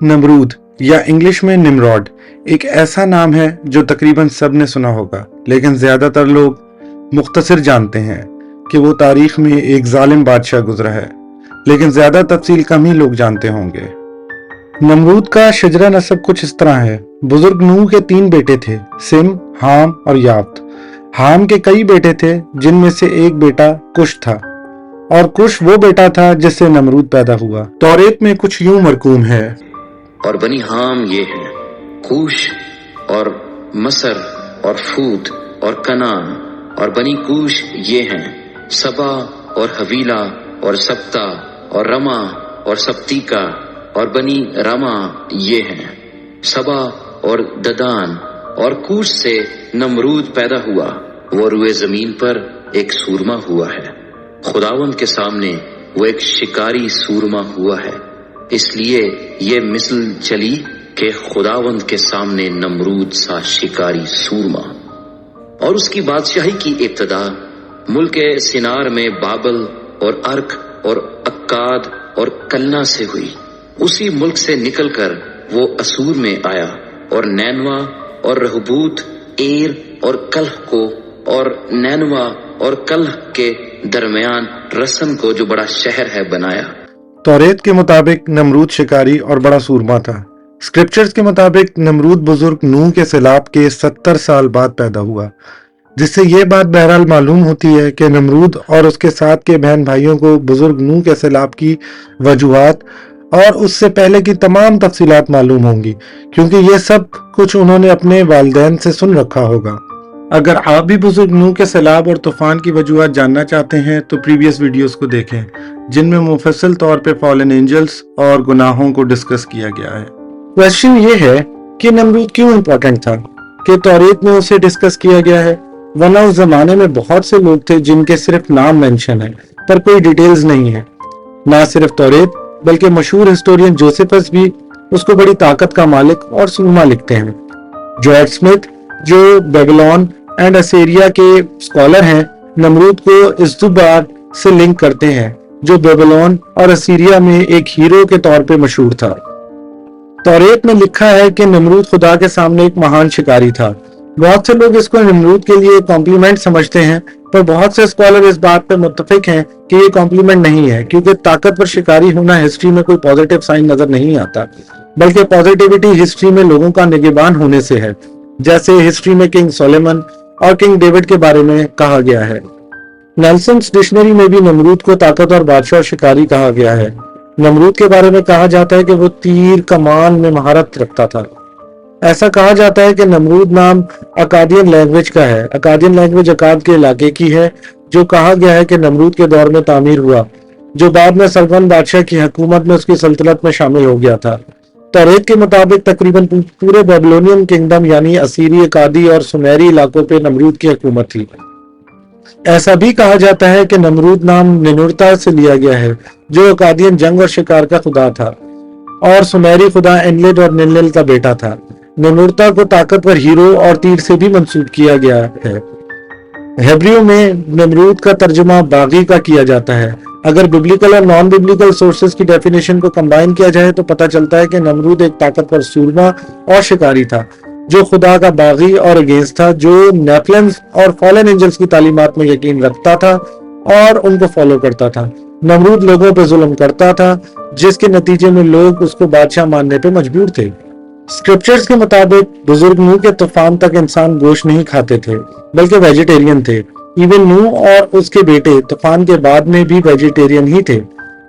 नमरूद या इंग्लिश में निमरॉड एक ऐसा नाम है जो तकरीबन सब ने सुना होगा, लेकिन ज्यादातर लोग मुख्तसर जानते हैं कि वो तारीख में एक जालिम बादशाह गुजरा है, लेकिन ज्यादा तफसील कम ही लोग जानते होंगे। नमरूद का शजरा नसब कुछ इस तरह है। बुजुर्ग नूह के 3 बेटे थे, सिम, हाम और याफ्त। हाम के कई बेटे थे, जिनमें से एक बेटा कुश था, और कुश वो बेटा था जिससे नमरूद पैदा हुआ। तौरेत में कुछ यूं मरकूम है, और बनी हाम ये हैं, कूश और मसर और फूत और कनान, और बनी कूश ये हैं, सबा और हवीला और सप्ता और रमा और सप्तीका, और बनी रमा ये हैं, सबा और ददान। और कूश से नमरूद पैदा हुआ। वो रुए जमीन पर एक सूरमा हुआ है, खुदावंद के सामने वो एक शिकारी सूरमा हुआ है। इसलिए ये मिसल चली कि खुदावंद के सामने नमरूद सा शिकारी सूरमा। और उसकी बादशाही की इब्तदा मुल्क सिनार में बाबल और अर्क और अक्काद और कलना से हुई। उसी मुल्क से निकलकर वो असूर में आया और नैनवा और रहबूत, एर और कल्ह को, और नैनवा और कल्ह के दरमियान रसन को, जो बड़ा शहर है, बनाया। तौरेत के मुताबिक नमरूद शिकारी और बड़ा सूरमा था। स्क्रिप्चर्स के मुताबिक नमरूद बुजुर्ग नूह के सैलाब के 70 साल बाद पैदा हुआ, जिससे ये बात बहरहाल मालूम होती है कि नमरूद और उसके साथ के बहन भाइयों को बुजुर्ग नूह के सैलाब की वजूहात और उससे पहले की तमाम तफसीलात मालूम होंगी, क्योंकि ये सब कुछ उन्होंने अपने वालिदैन से सुन रखा होगा। अगर आप भी बुजुर्ग नूह के सैलाब और तूफान की वजूहात जानना चाहते हैं तो प्रीवियस वीडियोस को देखें, जिनमें मुफस्सल तौर पे फॉलन एंजल्स और गुनाहों को डिस्कस किया गया है। क्वेश्चन ये है कि नमरूद क्यों इम्पोर्टेंट था कि तौरेत में उसे डिस्कस किया गया है, वरना उस जमाने में बहुत से लोग थे जिनके सिर्फ नाम मेंशन है पर कोई डिटेल्स नहीं है। ना सिर्फ तौरेत बल्कि मशहूर हिस्टोरियन जोसेफस भी उसको बड़ी ताकत का मालिक और सूरमा लिखते हैं। जॉर्ज स्मिथ, जो बेबीलोन एंड असीरिया के स्कॉलर हैं, नमरूद को इस्तुबार से लिंक करते हैं, जो बेबीलोन और असीरिया में एक हीरो के तौर पे मशहूर था। तौरेत में लिखा है कि नमरूद खुदा के सामने एक महान शिकारी था। बहुत से लोग इसको नमरूद के लिए कॉम्प्लीमेंट समझते हैं, पर बहुत से स्कॉलर इस बात पे मुत्तफिक हैं कि ये कॉम्प्लीमेंट नहीं है, क्योंकि ताकतवर शिकारी होना हिस्ट्री में कोई पॉजिटिव साइन नजर नहीं आता, बल्कि पॉजिटिविटी हिस्ट्री में लोगों का निगहबान होने से है, जैसे हिस्ट्री में किंग सोलेमन और किंग डेविड के बारे में कहा गया है। नेल्सन्स डिक्शनरी में भी नमरूद को ताकतवर बादशाह और शिकारी कहा गया है। नमरूद के बारे में कहा जाता है कि वो तीर कमान में महारत रखता था। ऐसा कहा जाता है कि नमरूद नाम अकादियन लैंग्वेज का है। अकादियन लैंग्वेज अकाद के इलाके की है, जो कहा गया है कि नमरूद के दौर में तामीर हुआ, जो बाद में सल्तनत बादशाह की हुकूमत में उसकी सल्तनत में शामिल हो गया था। तौरेत के मुताबिक तकरीबन पूरे बेबीलोनियन किंगडम यानी असीरी, अकादी और सुमेरी इलाकों पे नमरूद की हुकूमत थी। ऐसा भी कहा जाता है कि नमरूद नाम निनुरता से लिया गया है, जो अकादियन जंग और शिकार का खुदा था, और सुमेरी खुदा एनलिड और निन्निल का बेटा था। निनुरता को ताकतवर हीरो और तीर से भी मंसूब किया गया है। हेब्रियो में नमरूद का तर्जुमा बागी का किया जाता है। अगर बिब्लिकल और नॉन बिब्लिकल सोर्सेज की डेफिनेशन को कंबाइन किया जाए तो पता चलता है कि नमरूद एक ताकतवर सूरमा और शिकारी था, जो खुदा का बागी और अगेंस्ट था, जो नेफिलिम्स और फॉलन एंजल्स की तालीमात में यकीन रखता था और उनको फॉलो करता था। नमरूद लोगों पर जुल्म करता था, जिसके नतीजे में लोग उसको बादशाह मानने पे मजबूर थे। स्क्रिप्चर्स के मुताबिक बुजुर्ग नूह के तूफान तक इंसान गोश्त नहीं खाते थे, बल्कि वेजिटेरियन थे। इवन नूह और उसके बेटे तूफान के बाद में भी वेजिटेरियन ही थे,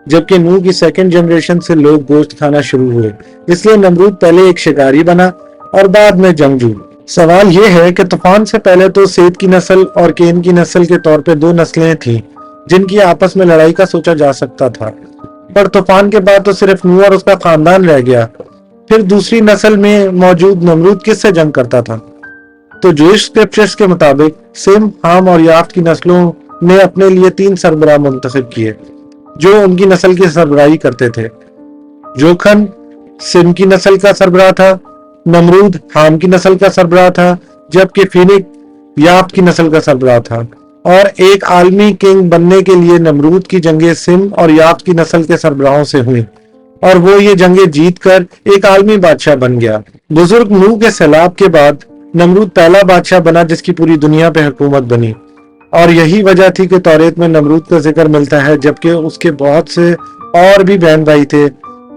जबकि नूह की सेकंड जनरेशन से लोग गोश्त खाना शुरू हुए। इसलिए नमरूद पहले एक शिकारी बना और बाद में जंगजू। सवाल यह है कि तूफान से पहले तो सेत की नस्ल और केन की नस्ल के तौर पे 2 नस्लें थीं, जिनकी आपस में लड़ाई का सोचा जा सकता था, पर तूफान के बाद तो सिर्फ नूह और उसका खानदान रह गया। फिर दूसरी नस्ल में मौजूद नमरूद किससे जंग करता था? तो जूइश स्क्रिप्चर्स के मुताबिक सिम, हाम और याफ्त की नस्लों ने अपने लिए 3 सरबराह मुंतखब किए, जो उनकी नस्ल की सरबराही करते थे। जोखन सिम की नस्ल का सरबराह था, नमरूद हाम की नस्ल का सरबराह था, जबकि फिनिक याफ्त की नस्ल का सरबराह था। और एक आलमी किंग बनने के लिए नमरूद की जंगें सिम और याफ्त की नस्ल के सरबराहों से हुई, اور وہ یہ جنگیں جیت کر ایک عالمی بادشاہ بن گیا۔ بزرگ نوح کے سیلاب کے بعد نمرود پہلا بادشاہ بنا جس کی پوری دنیا پہ حکومت بنی، اور یہی وجہ تھی کہ توریت میں نمرود کا ذکر ملتا ہے، جبکہ اس کے بہت سے اور بھی بہن بھائی تھے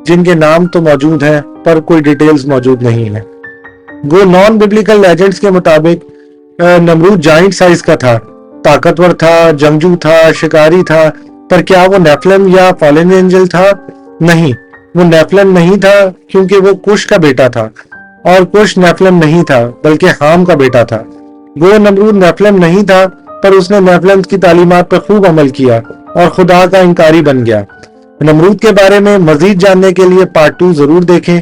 جن کے نام تو موجود ہیں پر کوئی ڈیٹیلز موجود نہیں ہیں۔ وہ نان ببلیکل لیجنڈز کے مطابق نمرود جائنٹ سائز کا تھا، طاقتور تھا، جنگجو تھا، شکاری تھا، پر کیا وہ نیفلم یا فالن اینجل تھا؟ نہیں، وہ نیفلم نہیں تھا کیونکہ وہ کش کا بیٹا تھا، اور کش نیفلم نہیں تھا بلکہ حام کا بیٹا تھا۔ وہ نمرود نیفلم نہیں تھا پر اس نے نیفلم کی تعلیمات پر خوب عمل کیا اور خدا کا انکاری بن گیا۔ نمرود کے بارے میں مزید جاننے کے لیے پارٹ 2 ضرور دیکھیں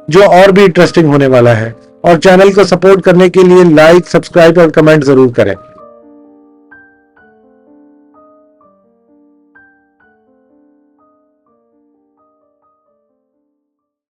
جو اور بھی انٹرسٹنگ ہونے والا ہے، اور چینل کو سپورٹ کرنے کے لیے لائک، سبسکرائب اور کمنٹ ضرور کریں۔